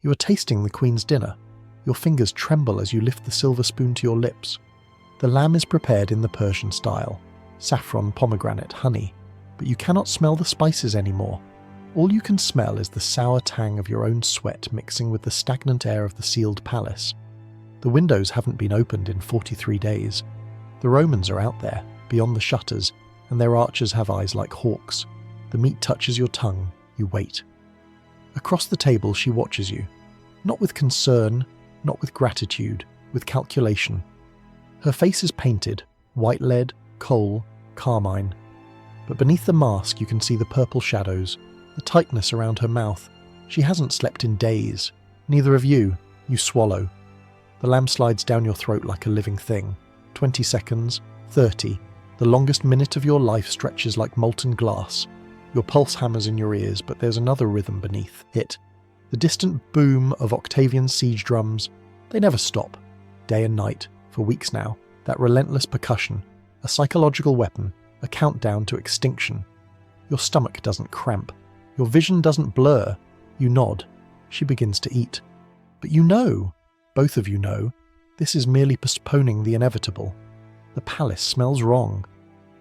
You are tasting the queen's dinner. Your fingers tremble as you lift the silver spoon to your lips. The lamb is prepared in the Persian style, saffron, pomegranate, honey, but you cannot smell the spices anymore. All you can smell is the sour tang of your own sweat mixing with the stagnant air of the sealed palace. The windows haven't been opened in 43 days. The Romans are out there, beyond the shutters, and their archers have eyes like hawks. The meat touches your tongue, you wait. Across the table she watches you, not with concern, not with gratitude, with calculation. Her face is painted, white lead, coal, carmine. But beneath the mask you can see the purple shadows, the tightness around her mouth. She hasn't slept in days. Neither of you. You swallow. The lamb slides down your throat like a living thing. 20 seconds, 30. The longest minute of your life stretches like molten glass. Your pulse hammers in your ears, but there's another rhythm beneath it. The distant boom of Octavian siege drums. They never stop. Day and night, for weeks now. That relentless percussion. A psychological weapon. A countdown to extinction. Your stomach doesn't cramp. Your vision doesn't blur. You nod. She begins to eat. But you know, both of you know, this is merely postponing the inevitable. The palace smells wrong.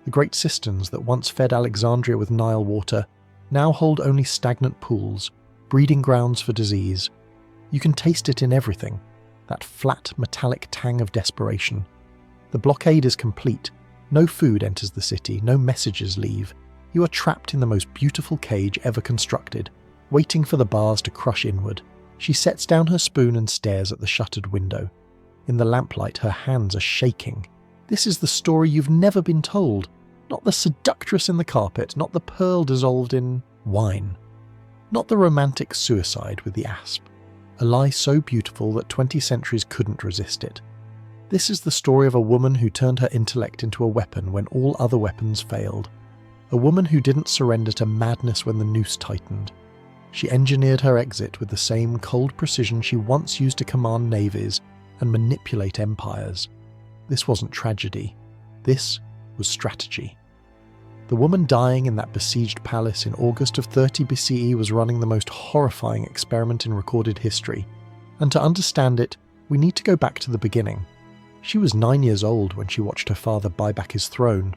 The great cisterns that once fed Alexandria with Nile water now hold only stagnant pools, breeding grounds for disease. You can taste it in everything, that flat metallic tang of desperation. The blockade is complete. No food enters the city, no messages leave. You are trapped in the most beautiful cage ever constructed, waiting for the bars to crush inward. She sets down her spoon and stares at the shuttered window. In the lamplight, her hands are shaking. This is the story you've never been told. Not the seductress in the carpet, not the pearl dissolved in wine. Not the romantic suicide with the asp. A lie so beautiful that 20 centuries couldn't resist it. This is the story of a woman who turned her intellect into a weapon when all other weapons failed. A woman who didn't surrender to madness when the noose tightened. She engineered her exit with the same cold precision she once used to command navies and manipulate empires. This wasn't tragedy. This was strategy. The woman dying in that besieged palace in August of 30 BCE was running the most horrifying experiment in recorded history. And to understand it, we need to go back to the beginning. She was 9 years old when she watched her father buy back his throne.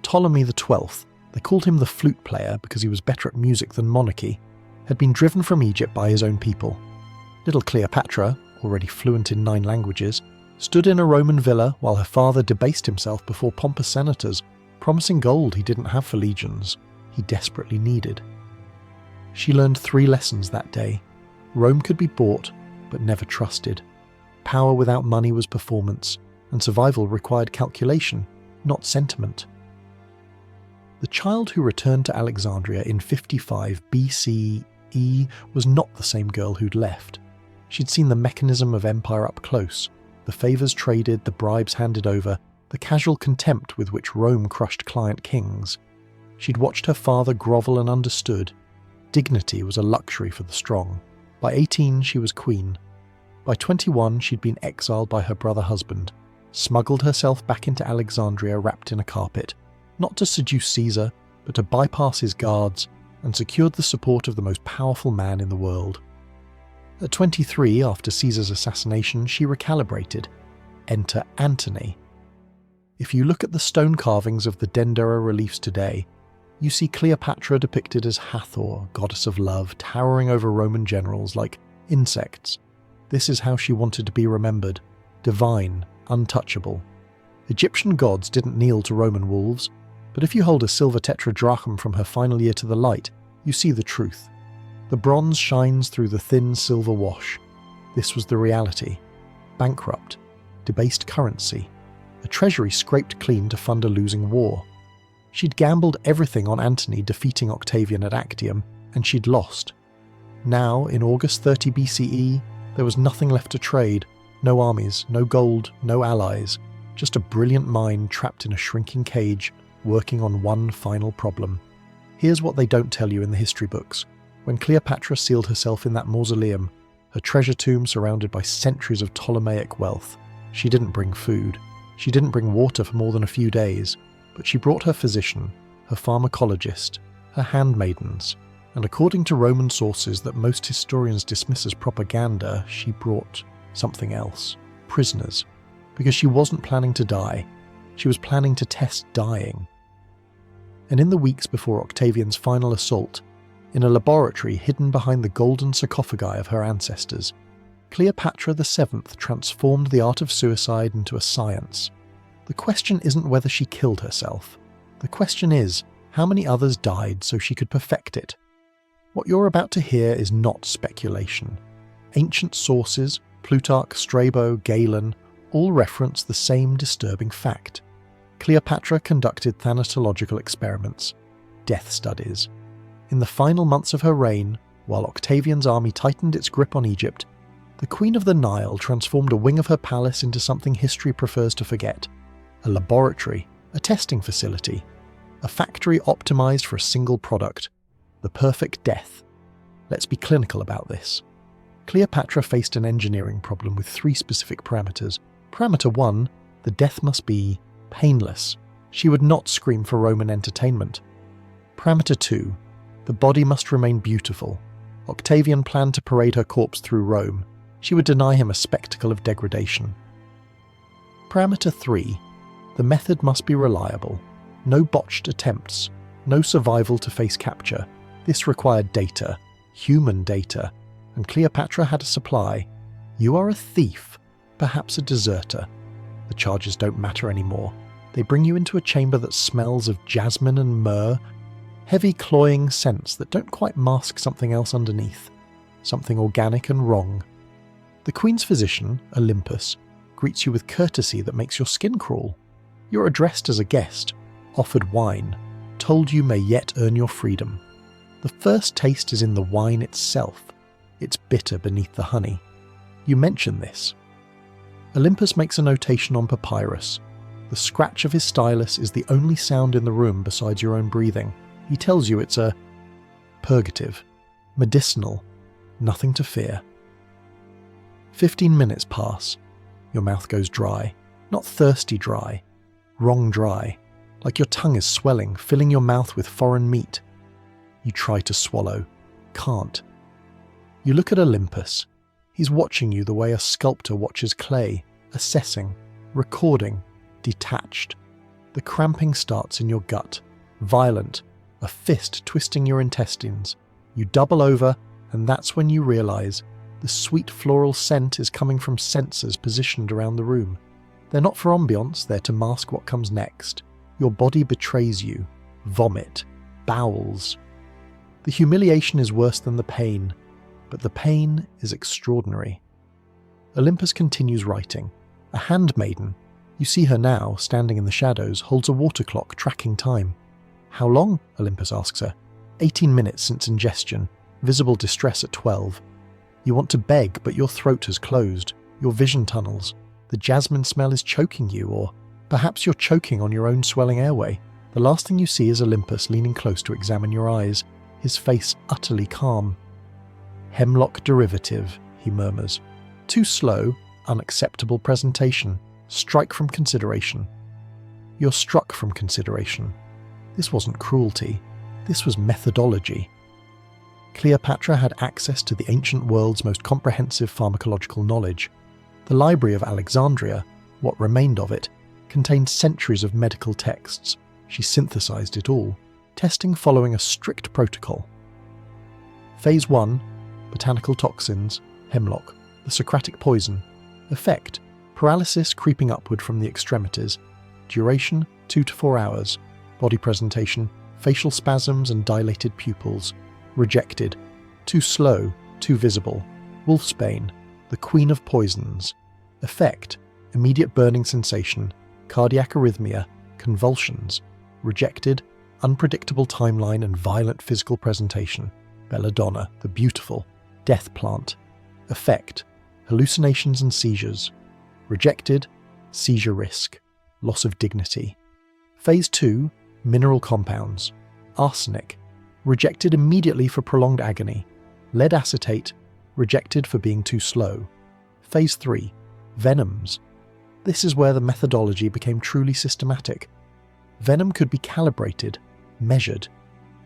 Ptolemy XII, they called him the flute player because he was better at music than monarchy, had been driven from Egypt by his own people. Little Cleopatra, already fluent in 9 languages, stood in a Roman villa while her father debased himself before pompous senators, promising gold he didn't have for legions, he desperately needed. She learned 3 lessons that day. Rome could be bought, but never trusted. Power without money was performance, and survival required calculation, not sentiment. The child who returned to Alexandria in 55 BCE was not the same girl who'd left. She'd seen the mechanism of empire up close, the favours traded, the bribes handed over, the casual contempt with which Rome crushed client kings. She'd watched her father grovel and understood. Dignity was a luxury for the strong. By 18 she was queen. By 21 she'd been exiled by her brother husband, smuggled herself back into Alexandria wrapped in a carpet, not to seduce Caesar, but to bypass his guards, and secured the support of the most powerful man in the world. At 23, after Caesar's assassination, she recalibrated. Enter Antony. If you look at the stone carvings of the Dendera reliefs today, you see Cleopatra depicted as Hathor, goddess of love, towering over Roman generals like insects. This is how she wanted to be remembered, divine, untouchable. Egyptian gods didn't kneel to Roman wolves, but if you hold a silver tetradrachm from her final year to the light, you see the truth. The bronze shines through the thin silver wash. This was the reality. Bankrupt, debased currency, a treasury scraped clean to fund a losing war. She'd gambled everything on Antony defeating Octavian at Actium, and she'd lost. Now, in August 30 BCE, there was nothing left to trade, no armies, no gold, no allies, just a brilliant mind trapped in a shrinking cage, working on one final problem. Here's what they don't tell you in the history books. When Cleopatra sealed herself in that mausoleum, her treasure tomb surrounded by centuries of Ptolemaic wealth, she didn't bring food. She didn't bring water for more than a few days, but she brought her physician, her pharmacologist, her handmaidens, And according to Roman sources that most historians dismiss as propaganda, she brought something else. Prisoners. Because she wasn't planning to die. She was planning to test dying. And in the weeks before Octavian's final assault, in a laboratory hidden behind the golden sarcophagi of her ancestors, Cleopatra VII transformed the art of suicide into a science. The question isn't whether she killed herself. The question is, how many others died so she could perfect it? What you're about to hear is not speculation. Ancient sources, Plutarch, Strabo, Galen, all reference the same disturbing fact. Cleopatra conducted thanatological experiments, death studies. In the final months of her reign, while Octavian's army tightened its grip on Egypt, the Queen of the Nile transformed a wing of her palace into something history prefers to forget. A laboratory, a testing facility, a factory optimized for a single product, the perfect death. Let's be clinical about this. Cleopatra faced an engineering problem with 3 specific parameters. Parameter 1, the death must be painless. She would not scream for Roman entertainment. Parameter 2, the body must remain beautiful. Octavian planned to parade her corpse through Rome. She would deny him a spectacle of degradation. Parameter 3, the method must be reliable. No botched attempts, no survival to face capture. This required data, human data, and Cleopatra had a supply. You are a thief, perhaps a deserter. The charges don't matter anymore. They bring you into a chamber that smells of jasmine and myrrh, heavy cloying scents that don't quite mask something else underneath, something organic and wrong. The Queen's physician, Olympus, greets you with courtesy that makes your skin crawl. You're addressed as a guest, offered wine, told you may yet earn your freedom. The first taste is in the wine itself. It's bitter beneath the honey. You mention this. Olympus makes a notation on papyrus. The scratch of his stylus is the only sound in the room besides your own breathing. He tells you it's a purgative, medicinal, nothing to fear. 15 minutes pass. Your mouth goes dry. Not thirsty dry. Wrong dry. Like your tongue is swelling, filling your mouth with foreign meat. You try to swallow. Can't. You look at Olympus. He's watching you the way a sculptor watches clay, assessing, recording, detached. The cramping starts in your gut, violent, a fist twisting your intestines. You double over, and that's when you realize the sweet floral scent is coming from sensors positioned around the room. They're not for ambience, they're to mask what comes next. Your body betrays you. Vomit. Bowels. The humiliation is worse than the pain, but the pain is extraordinary. Olympus continues writing. A handmaiden, you see her now, standing in the shadows, holds a water clock tracking time. How long? Olympus asks her. 18 minutes since ingestion. Visible distress at 12. You want to beg, but your throat has closed. Your vision tunnels. The jasmine smell is choking you, or perhaps you're choking on your own swelling airway. The last thing you see is Olympus leaning close to examine your eyes, his face utterly calm. Hemlock derivative, he murmurs. Too slow, unacceptable presentation. Strike from consideration. You're struck from consideration. This wasn't cruelty. This was methodology. Cleopatra had access to the ancient world's most comprehensive pharmacological knowledge. The Library of Alexandria, what remained of it, contained centuries of medical texts. She synthesized it all, testing following a strict protocol. Phase 1, botanical toxins, hemlock, the Socratic poison. Effect, paralysis creeping upward from the extremities. Duration, 2 to 4 hours. Body presentation, facial spasms and dilated pupils. Rejected, too slow, too visible. Wolfsbane, the queen of poisons. Effect, immediate burning sensation, cardiac arrhythmia, convulsions. Rejected, unpredictable timeline and violent physical presentation. Belladonna, the beautiful, death plant. Effect, hallucinations and seizures. Rejected, seizure risk, loss of dignity. Phase 2, mineral compounds. Arsenic, rejected immediately for prolonged agony. Lead acetate, rejected for being too slow. Phase 3, venoms. This is where the methodology became truly systematic. Venom could be calibrated, measured,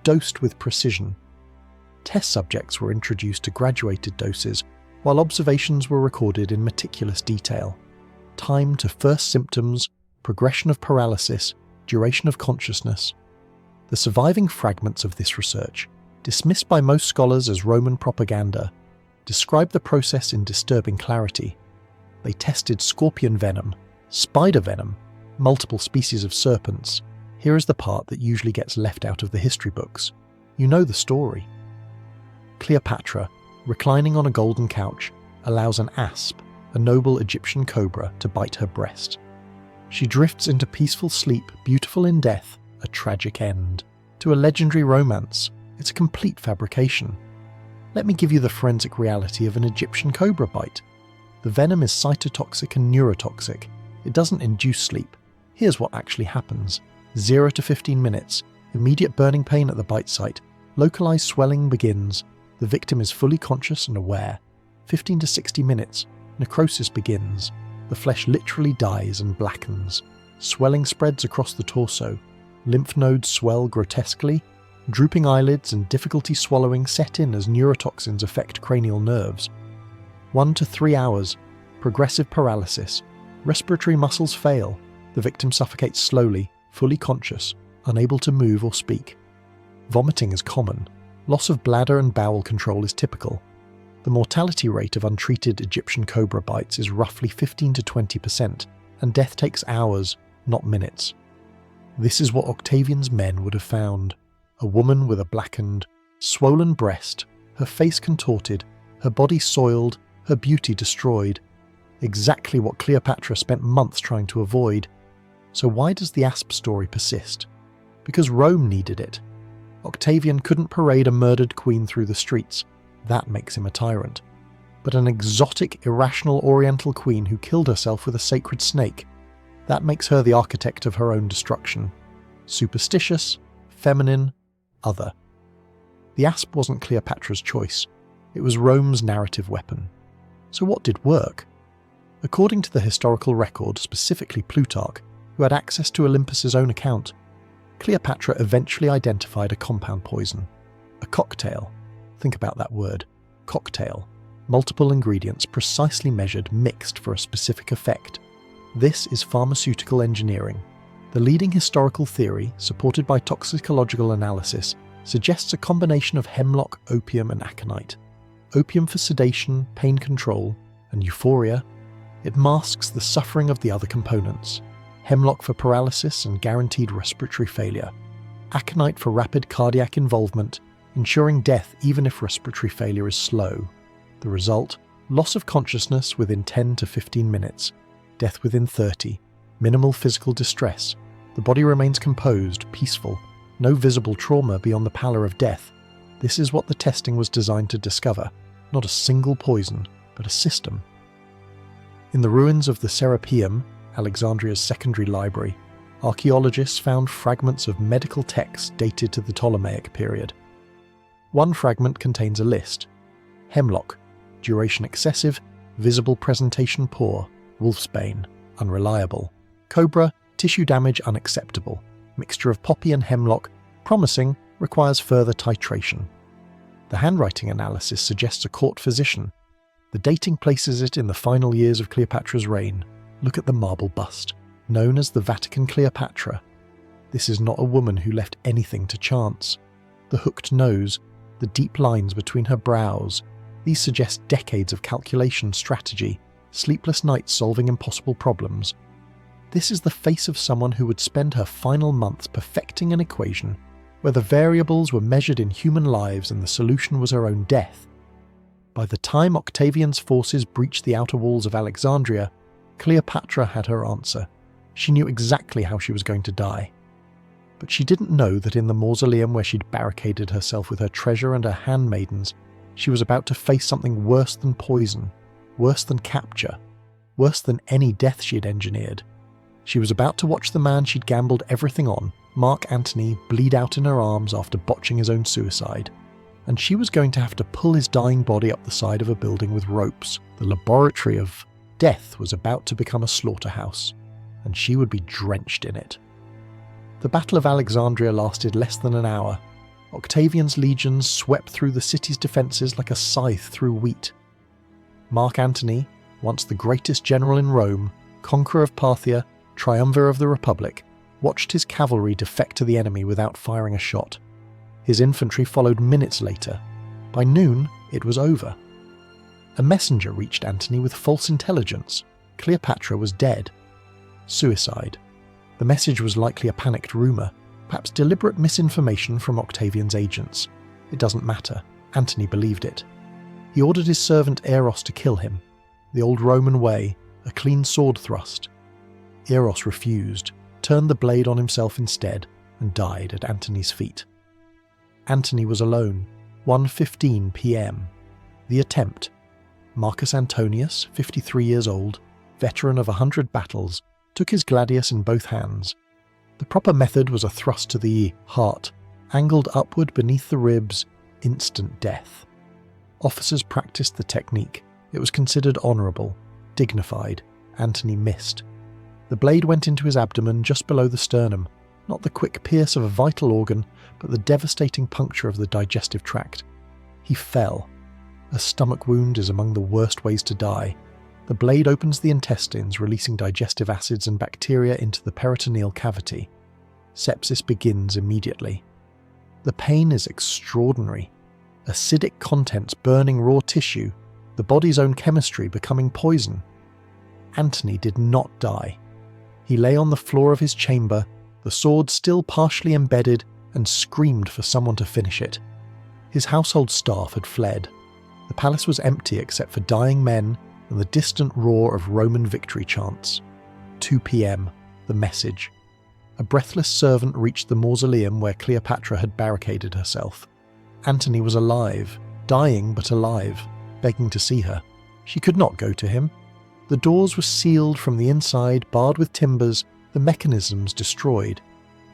dosed with precision. Test subjects were introduced to graduated doses, while observations were recorded in meticulous detail. Time to first symptoms, progression of paralysis, duration of consciousness. The surviving fragments of this research, dismissed by most scholars as Roman propaganda, describe the process in disturbing clarity. They tested scorpion venom, spider venom, multiple species of serpents. Here is the part that usually gets left out of the history books. You know the story. Cleopatra, reclining on a golden couch, allows an asp, a noble Egyptian cobra, to bite her breast. She drifts into peaceful sleep, beautiful in death, a tragic end. To a legendary romance, it's a complete fabrication. Let me give you the forensic reality of an Egyptian cobra bite. The venom is cytotoxic and neurotoxic. It doesn't induce sleep. Here's what actually happens. 0 to 15 minutes, immediate burning pain at the bite site, localized swelling begins. The victim is fully conscious and aware. 15 to 60 minutes, necrosis begins. The flesh literally dies and blackens. Swelling spreads across the torso. Lymph nodes swell grotesquely. Drooping eyelids and difficulty swallowing set in as neurotoxins affect cranial nerves. 1 to 3 hours, progressive paralysis. Respiratory muscles fail. The victim suffocates slowly, fully conscious, unable to move or speak. Vomiting is common. Loss of bladder and bowel control is typical. The mortality rate of untreated Egyptian cobra bites is roughly 15 to 20%, and death takes hours, not minutes. This is what Octavian's men would have found. A woman with a blackened, swollen breast, her face contorted, her body soiled, her beauty destroyed. Exactly what Cleopatra spent months trying to avoid. So why does the asp story persist? Because Rome needed it. Octavian couldn't parade a murdered queen through the streets. That makes him a tyrant. But an exotic, irrational oriental queen who killed herself with a sacred snake, that makes her the architect of her own destruction. Superstitious, feminine, other. The asp wasn't Cleopatra's choice. It was Rome's narrative weapon. So what did work? According to the historical record, specifically Plutarch, who had access to Olympus's own account, Cleopatra eventually identified a compound poison. A cocktail. Think about that word. Cocktail. Multiple ingredients precisely measured, mixed for a specific effect. This is pharmaceutical engineering. The leading historical theory, supported by toxicological analysis, suggests a combination of hemlock, opium, and aconite. Opium for sedation, pain control, and euphoria. It masks the suffering of the other components. Hemlock for paralysis and guaranteed respiratory failure. Aconite for rapid cardiac involvement, ensuring death even if respiratory failure is slow. The result? Loss of consciousness within 10 to 15 minutes. Death within 30. Minimal physical distress. The body remains composed, peaceful. No visible trauma beyond the pallor of death. This is what the testing was designed to discover. Not a single poison, but a system. In the ruins of the Serapeum, Alexandria's secondary library, archaeologists found fragments of medical texts dated to the Ptolemaic period. One fragment contains a list. Hemlock, duration excessive, visible presentation poor, wolfsbane, unreliable. Cobra, tissue damage unacceptable. Mixture of poppy and hemlock, promising, requires further titration. The handwriting analysis suggests a court physician. The dating places it in the final years of Cleopatra's reign. Look at the marble bust, known as the Vatican Cleopatra. This is not a woman who left anything to chance. The hooked nose, the deep lines between her brows, these suggest decades of calculation strategy, sleepless nights solving impossible problems. This is the face of someone who would spend her final months perfecting an equation where the variables were measured in human lives and the solution was her own death. By the time Octavian's forces breached the outer walls of Alexandria, Cleopatra had her answer. She knew exactly how she was going to die. But she didn't know that in the mausoleum where she'd barricaded herself with her treasure and her handmaidens, she was about to face something worse than poison, worse than capture, worse than any death she had engineered. She was about to watch the man she'd gambled everything on, Mark Antony, bleed out in her arms after botching his own suicide. And she was going to have to pull his dying body up the side of a building with ropes. The laboratory of death was about to become a slaughterhouse, and she would be drenched in it. The Battle of Alexandria lasted less than an hour. Octavian's legions swept through the city's defences like a scythe through wheat. Mark Antony, once the greatest general in Rome, conqueror of Parthia, triumvir of the Republic, watched his cavalry defect to the enemy without firing a shot. His infantry followed minutes later. By noon, it was over. A messenger reached Antony with false intelligence. Cleopatra was dead. Suicide. The message was likely a panicked rumour, perhaps deliberate misinformation from Octavian's agents. It doesn't matter. Antony believed it. He ordered his servant Eros to kill him. The old Roman way, a clean sword thrust. Eros refused, turned the blade on himself instead, and died at Antony's feet. Antony was alone. 1:15 p.m. The attempt. Marcus Antonius, 53 years old, veteran of 100 battles, took his gladius in both hands. The proper method was a thrust to the heart, angled upward beneath the ribs, instant death. Officers practiced the technique. It was considered honourable, dignified. Antony missed. The blade went into his abdomen just below the sternum, not the quick pierce of a vital organ, but the devastating puncture of the digestive tract. He fell. A stomach wound is among the worst ways to die. The blade opens the intestines, releasing digestive acids and bacteria into the peritoneal cavity. Sepsis begins immediately. The pain is extraordinary. Acidic contents burning raw tissue, the body's own chemistry becoming poison. Antony did not die. He lay on the floor of his chamber, the sword still partially embedded, and screamed for someone to finish it. His household staff had fled. The palace was empty except for dying men and the distant roar of Roman victory chants. 2 p.m. The message. A breathless servant reached the mausoleum where Cleopatra had barricaded herself. Antony was alive, dying but alive, begging to see her. She could not go to him. The doors were sealed from the inside, barred with timbers, the mechanisms destroyed.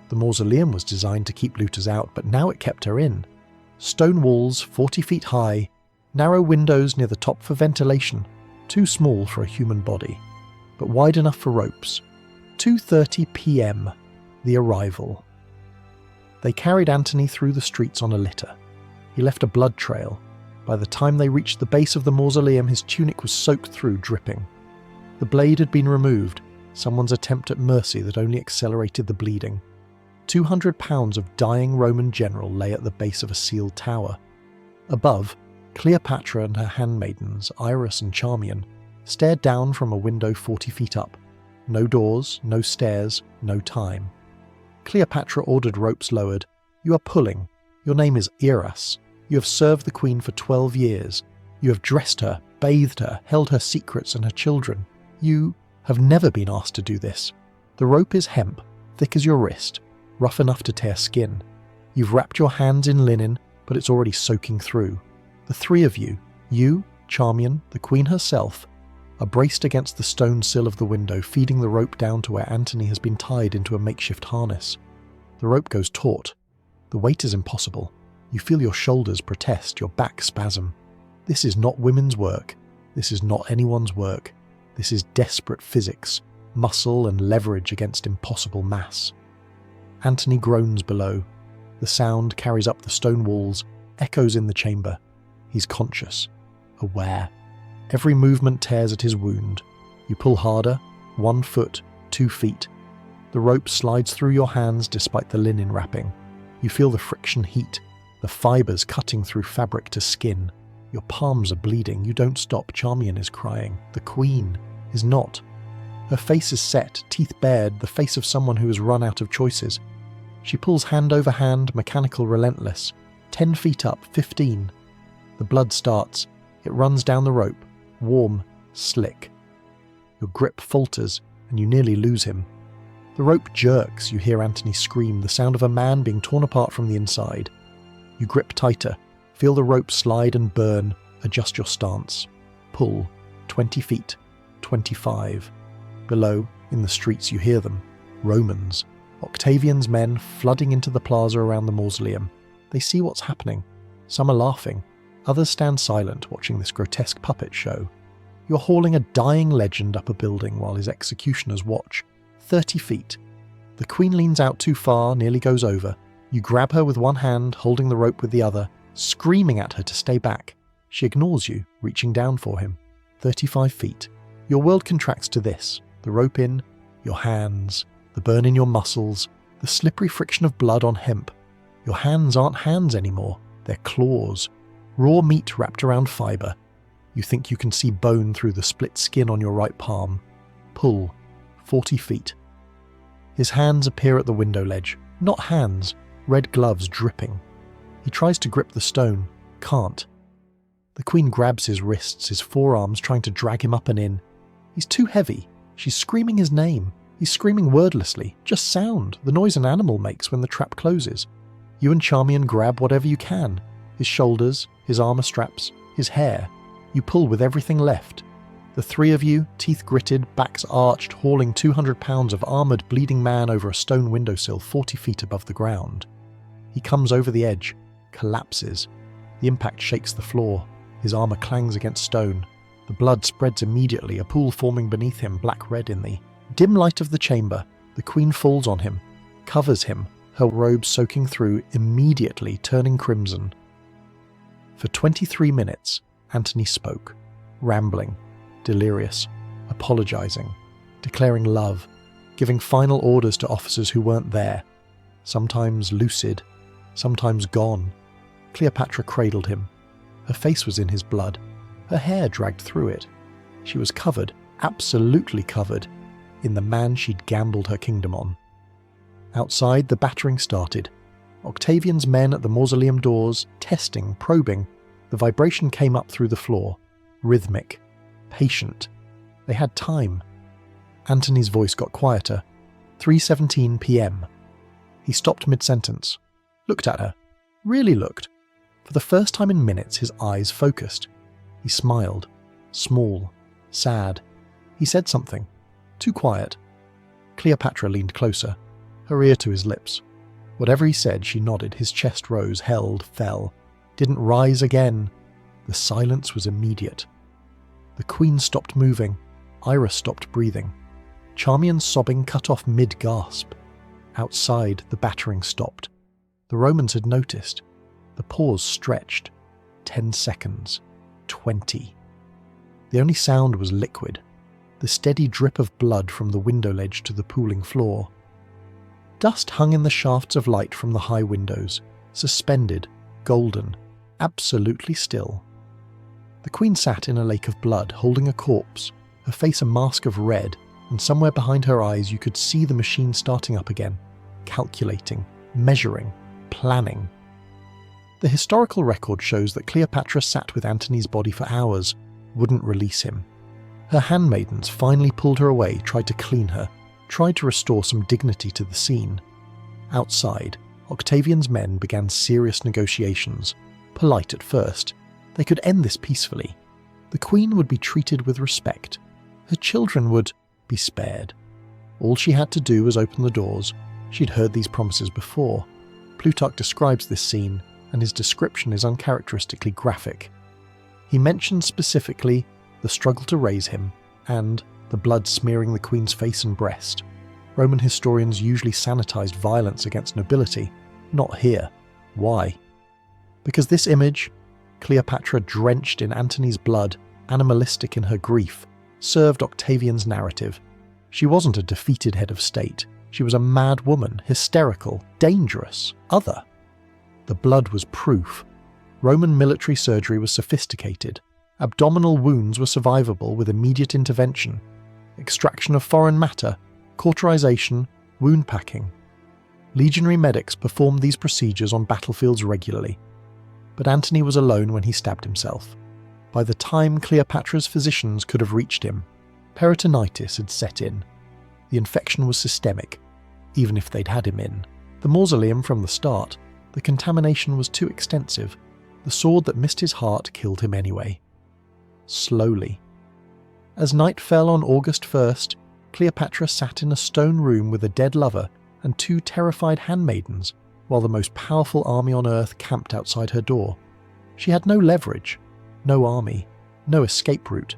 The mausoleum was designed to keep looters out, but now it kept her in. Stone walls 40 feet high, narrow windows near the top for ventilation, too small for a human body, but wide enough for ropes. 2:30 p.m. The arrival. They carried Antony through the streets on a litter. He left a blood trail. By the time they reached the base of the mausoleum, his tunic was soaked through, dripping. The blade had been removed, someone's attempt at mercy that only accelerated the bleeding. 200 pounds of dying Roman general lay at the base of a sealed tower. Above, Cleopatra and her handmaidens, Iris and Charmian, stared down from a window 40 feet up. No doors, no stairs, no time. Cleopatra ordered ropes lowered. "You are pulling. Your name is Eros. You have served the queen for 12 years. You have dressed her, bathed her, held her secrets and her children. You have never been asked to do this. The rope is hemp, thick as your wrist, rough enough to tear skin. You've wrapped your hands in linen, but it's already soaking through. The three of you, Charmian, the queen herself, are braced against the stone sill of the window, feeding the rope down to where Antony has been tied into a makeshift harness. The rope goes taut. The weight is impossible. You feel your shoulders protest, your back spasm. This is not women's work. This is not anyone's work. This is desperate physics, muscle and leverage against impossible mass. Antony groans below. The sound carries up the stone walls, echoes in the chamber. He's conscious, aware. Every movement tears at his wound. You pull harder, 1 foot, 2 feet. The rope slides through your hands despite the linen wrapping. You feel the friction heat, the fibres cutting through fabric to skin. Your palms are bleeding. You don't stop. Charmian is crying. The queen is not. Her face is set, teeth bared, the face of someone who has run out of choices. She pulls hand over hand, mechanical, relentless. 10 feet up, 15. The blood starts. It runs down the rope, warm, slick. Your grip falters, and you nearly lose him. The rope jerks. You hear Antony scream, the sound of a man being torn apart from the inside. You grip tighter, feel the rope slide and burn, adjust your stance. Pull. 20 feet. 25. Below, in the streets, you hear them. Romans. Octavian's men flooding into the plaza around the mausoleum. They see what's happening. Some are laughing. Others stand silent, watching this grotesque puppet show. You're hauling a dying legend up a building while his executioners watch. 30 feet. The queen leans out too far, nearly goes over. You grab her with one hand, holding the rope with the other, screaming at her to stay back. She ignores you, reaching down for him. 35 feet. Your world contracts to this: the rope in, your hands, the burn in your muscles, the slippery friction of blood on hemp. Your hands aren't hands anymore, they're claws. Raw meat wrapped around fibre. You think you can see bone through the split skin on your right palm. Pull. 40 feet. His hands appear at the window ledge. Not hands, red gloves dripping. He tries to grip the stone. Can't. The Queen grabs his wrists, his forearms, trying to drag him up and in. He's too heavy. She's screaming his name. He's screaming wordlessly. Just sound, the noise an animal makes when the trap closes. You and Charmian grab whatever you can. His shoulders, his armor straps, his hair. You pull with everything left. The three of you, teeth gritted, backs arched, hauling 200 pounds of armoured, bleeding man over a stone windowsill 40 feet above the ground. He comes over the edge, collapses. The impact shakes the floor. His armour clangs against stone. The blood spreads immediately, a pool forming beneath him, black-red in the dim light of the chamber. The Queen falls on him, covers him, her robe soaking through, immediately turning crimson. For 23 minutes, Antony spoke, rambling, delirious, apologising, declaring love, giving final orders to officers who weren't there, sometimes lucid, sometimes gone. Cleopatra cradled him. Her face was in his blood. Her hair dragged through it. She was covered, absolutely covered, in the man she'd gambled her kingdom on. Outside, the battering started. Octavian's men at the mausoleum doors, testing, probing. The vibration came up through the floor, rhythmic, patient. They had time. Antony's voice got quieter. 3:17 p.m. He stopped mid-sentence, looked at her, really looked. For the first time in minutes, his eyes focused. He smiled, small, sad. He said something, too quiet. Cleopatra leaned closer, her ear to his lips. Whatever he said, she nodded. His chest rose, held, fell, didn't rise again. The silence was immediate. The Queen stopped moving. Iris stopped breathing. Charmian's sobbing cut off mid-gasp. Outside, the battering stopped. The Romans had noticed. The pause stretched. 10 seconds. 20. The only sound was liquid, the steady drip of blood from the window ledge to the pooling floor. Dust hung in the shafts of light from the high windows, suspended, golden, absolutely still. The Queen sat in a lake of blood, holding a corpse, her face a mask of red, and somewhere behind her eyes you could see the machine starting up again, calculating, measuring, planning. The historical record shows that Cleopatra sat with Antony's body for hours, wouldn't release him. Her handmaidens finally pulled her away, tried to clean her, tried to restore some dignity to the scene. Outside, Octavian's men began serious negotiations. Polite at first. They could end this peacefully. The Queen would be treated with respect. Her children would be spared. All she had to do was open the doors. She'd heard these promises before. Plutarch describes this scene, and his description is uncharacteristically graphic. He mentions specifically the struggle to raise him, and the blood smearing the Queen's face and breast. Roman historians usually sanitized violence against nobility. Not here. Why? Because this image, Cleopatra drenched in Antony's blood, animalistic in her grief, served Octavian's narrative. She wasn't a defeated head of state. She was a mad woman, hysterical, dangerous, other. The blood was proof. Roman military surgery was sophisticated. Abdominal wounds were survivable with immediate intervention. Extraction of foreign matter, cauterization, wound packing. Legionary medics performed these procedures on battlefields regularly. But Antony was alone when he stabbed himself. By the time Cleopatra's physicians could have reached him, peritonitis had set in. The infection was systemic, even if they'd had him in. The mausoleum from the start, the contamination was too extensive. The sword that missed his heart killed him anyway. Slowly. As night fell on August 1st, Cleopatra sat in a stone room with a dead lover and 2 terrified handmaidens, while the most powerful army on earth camped outside her door. She had no leverage, no army, no escape route.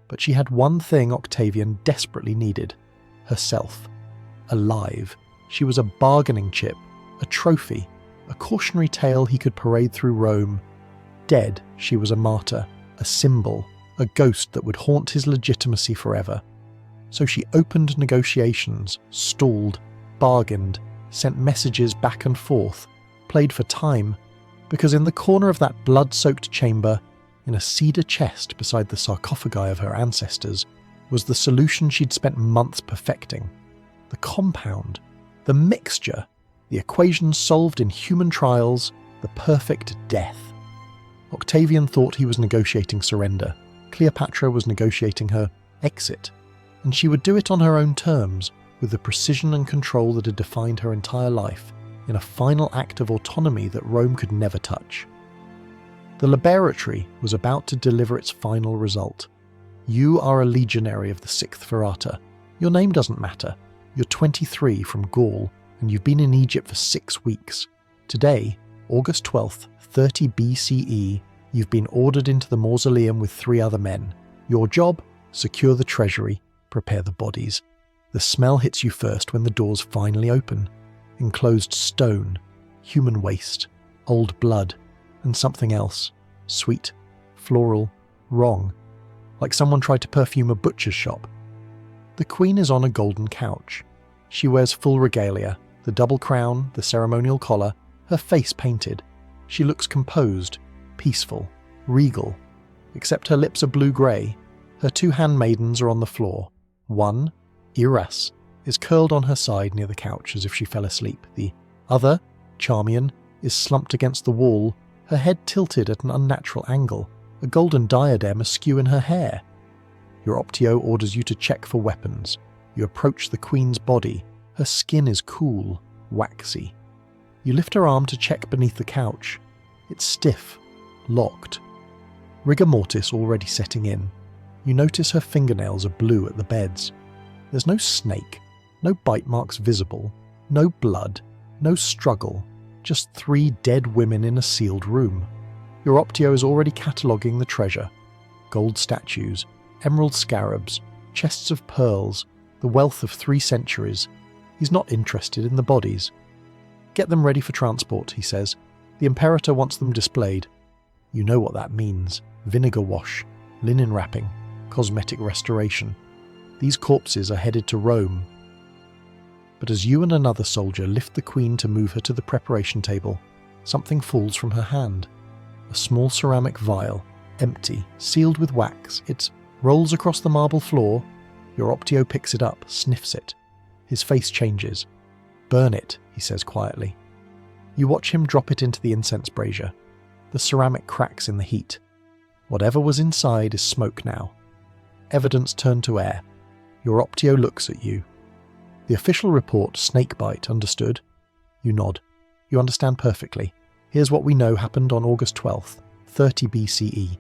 But she had one thing Octavian desperately needed: herself. Alive. She was a bargaining chip, a trophy, a cautionary tale he could parade through Rome. Dead, she was a martyr, a symbol, a ghost that would haunt his legitimacy forever. So she opened negotiations, stalled, bargained, sent messages back and forth, played for time, because in the corner of that blood-soaked chamber, in a cedar chest beside the sarcophagi of her ancestors, was the solution she'd spent months perfecting. The compound, the mixture, the equation solved in human trials, the perfect death. Octavian thought he was negotiating surrender. Cleopatra was negotiating her exit. And she would do it on her own terms, with the precision and control that had defined her entire life, in a final act of autonomy that Rome could never touch. The laboratory was about to deliver its final result. You are a legionary of the 6th Ferrata. Your name doesn't matter. You're 23 from Gaul, and you've been in Egypt for 6 weeks. Today, August 12th, 30 BCE, you've been ordered into the mausoleum with 3 other men. Your job? Secure the treasury, prepare the bodies. The smell hits you first when the doors finally open. Enclosed stone, human waste, old blood, and something else. Sweet, floral, wrong. Like someone tried to perfume a butcher's shop. The queen is on a golden couch. She wears full regalia, the double crown, the ceremonial collar, her face painted. She looks composed, peaceful, regal, except her lips are blue-grey. Her 2 handmaidens are on the floor. One, Iras, is curled on her side near the couch as if she fell asleep. The other, Charmian, is slumped against the wall, her head tilted at an unnatural angle, a golden diadem askew in her hair. Your Optio orders you to check for weapons. You approach the queen's body. Her skin is cool, waxy. You lift her arm to check beneath the couch. It's stiff, locked. Rigor mortis already setting in. You notice her fingernails are blue at the beds. There's no snake, no bite marks visible, no blood, no struggle, just 3 dead women in a sealed room. Your Optio is already cataloguing the treasure. Gold statues, emerald scarabs, chests of pearls, the wealth of 3 centuries. He's not interested in the bodies. Get them ready for transport, he says. The Imperator wants them displayed. You know what that means. Vinegar wash, linen wrapping, cosmetic restoration. These corpses are headed to Rome. But as you and another soldier lift the queen to move her to the preparation table, something falls from her hand. A small ceramic vial, empty, sealed with wax. It rolls across the marble floor. Your Optio picks it up, sniffs it. His face changes. Burn it, he says quietly. You watch him drop it into the incense brazier. The ceramic cracks in the heat. Whatever was inside is smoke now. Evidence turned to air. Your Optio looks at you. The official report, snakebite, understood? You nod. You understand perfectly. Here's what we know happened on August 12th, 30 BCE.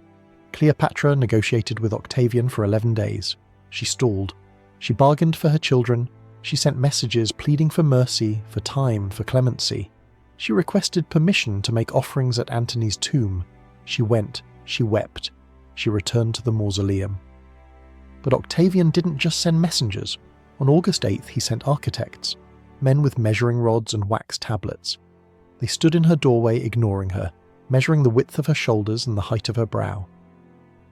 Cleopatra negotiated with Octavian for 11 days. She stalled. She bargained for her children. She sent messages pleading for mercy, for time, for clemency. She requested permission to make offerings at Antony's tomb. She went. She wept. She returned to the mausoleum. But Octavian didn't just send messengers. On August 8th, he sent architects, men with measuring rods and wax tablets. They stood in her doorway ignoring her, measuring the width of her shoulders and the height of her brow.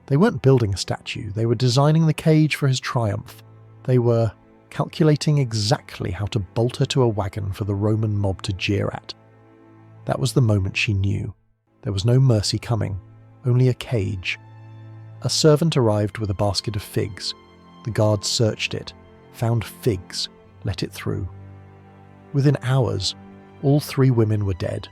They weren't building a statue, they were designing the cage for his triumph. They were calculating exactly how to bolt her to a wagon for the Roman mob to jeer at. That was the moment she knew. There was no mercy coming, only a cage. A servant arrived with a basket of figs. The guards searched it, found figs, let it through. Within hours, all 3 women were dead.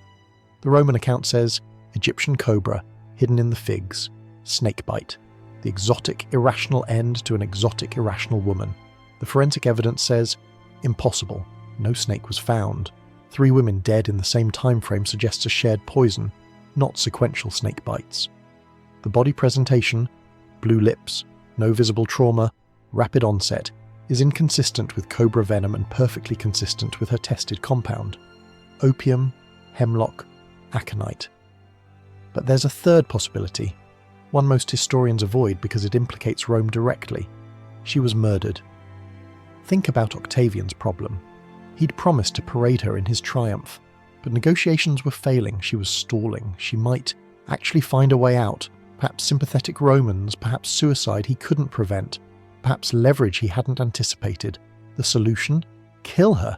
The Roman account says, Egyptian cobra, hidden in the figs, snakebite, the exotic, irrational end to an exotic, irrational woman. The forensic evidence says, impossible, no snake was found. 3 women dead in the same time frame suggests a shared poison, not sequential snake bites. The body presentation, blue lips, no visible trauma, rapid onset, is inconsistent with cobra venom and perfectly consistent with her tested compound. Opium, hemlock, aconite. But there's a third possibility, one most historians avoid because it implicates Rome directly. She was murdered. Think about Octavian's problem. He'd promised to parade her in his triumph. But negotiations were failing, she was stalling. She might actually find a way out, perhaps sympathetic Romans, perhaps suicide he couldn't prevent, perhaps leverage he hadn't anticipated. The solution? Kill her.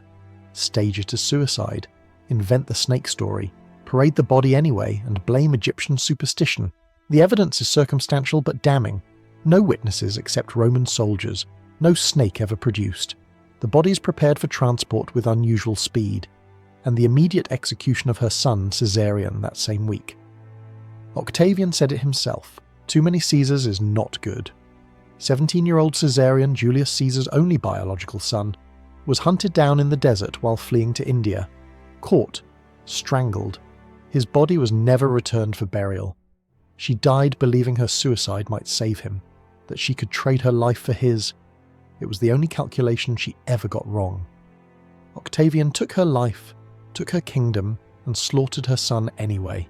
Stage it as suicide. Invent the snake story. Parade the body anyway and blame Egyptian superstition. The evidence is circumstantial but damning. No witnesses except Roman soldiers. No snake ever produced. The body's prepared for transport with unusual speed. And the immediate execution of her son, Caesarion, that same week. Octavian said it himself. Too many Caesars is not good. 17-year-old Caesarion, Julius Caesar's only biological son, was hunted down in the desert while fleeing to India. Caught. Strangled. His body was never returned for burial. She died believing her suicide might save him, that she could trade her life for his. It was the only calculation she ever got wrong. Octavian took her life, took her kingdom, and slaughtered her son anyway.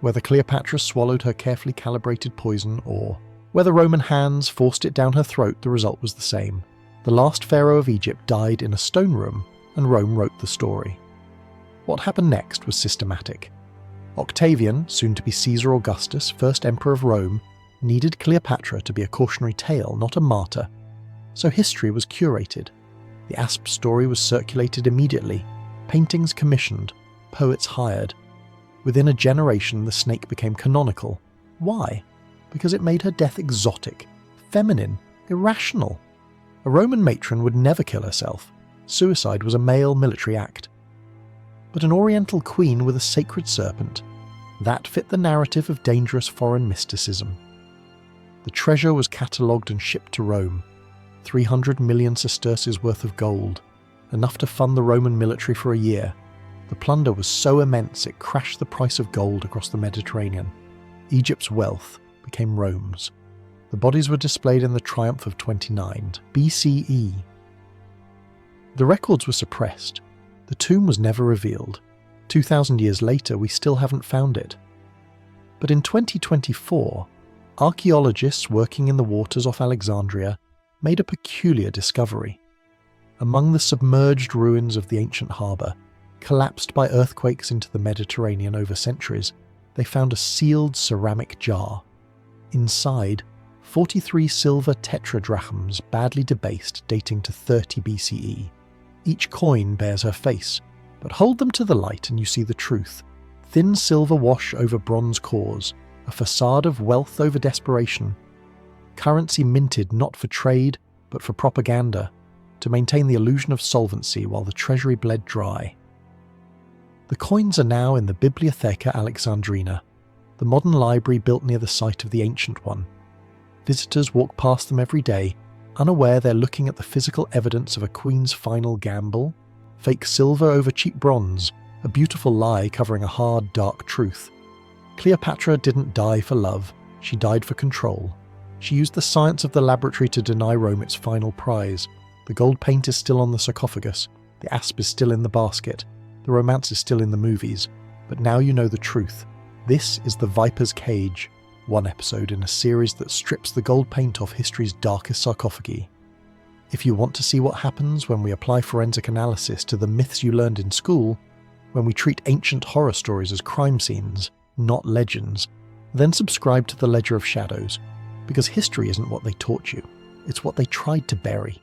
Whether Cleopatra swallowed her carefully calibrated poison or whether Roman hands forced it down her throat, the result was the same. The last Pharaoh of Egypt died in a stone room, and Rome wrote the story. What happened next was systematic. Octavian, soon to be Caesar Augustus, first emperor of Rome, needed Cleopatra to be a cautionary tale, not a martyr. So history was curated. The Asp story was circulated immediately, paintings commissioned, poets hired. Within a generation, the snake became canonical. Why? Because it made her death exotic, feminine, irrational. A Roman matron would never kill herself. Suicide was a male military act. But an Oriental queen with a sacred serpent, that fit the narrative of dangerous foreign mysticism. The treasure was catalogued and shipped to Rome. 300 million sesterces worth of gold, enough to fund the Roman military for a year. The plunder was so immense it crashed the price of gold across the Mediterranean. Egypt's wealth became Rome's. The bodies were displayed in the triumph of 29 BCE. The records were suppressed. The tomb was never revealed. 2,000 years later, we still haven't found it. But in 2024, archaeologists working in the waters off Alexandria made a peculiar discovery. Among the submerged ruins of the ancient harbour, collapsed by earthquakes into the Mediterranean over centuries, they found a sealed ceramic jar. Inside, 43 silver tetradrachms badly debased dating to 30 BCE. Each coin bears her face, but hold them to the light and you see the truth. Thin silver wash over bronze cores, a facade of wealth over desperation. Currency minted not for trade, but for propaganda, to maintain the illusion of solvency while the treasury bled dry. The coins are now in the Bibliotheca Alexandrina, the modern library built near the site of the ancient one. Visitors walk past them every day, unaware they're looking at the physical evidence of a queen's final gamble, fake silver over cheap bronze, a beautiful lie covering a hard, dark truth. Cleopatra didn't die for love, she died for control. She used the science of the laboratory to deny Rome its final prize. The gold paint is still on the sarcophagus, the asp is still in the basket, the romance is still in the movies, but now you know the truth. This is the Viper's Cage, one episode in a series that strips the gold paint off history's darkest sarcophagi. If you want to see what happens when we apply forensic analysis to the myths you learned in school, when we treat ancient horror stories as crime scenes, not legends, then subscribe to the Ledger of Shadows, because history isn't what they taught you, it's what they tried to bury.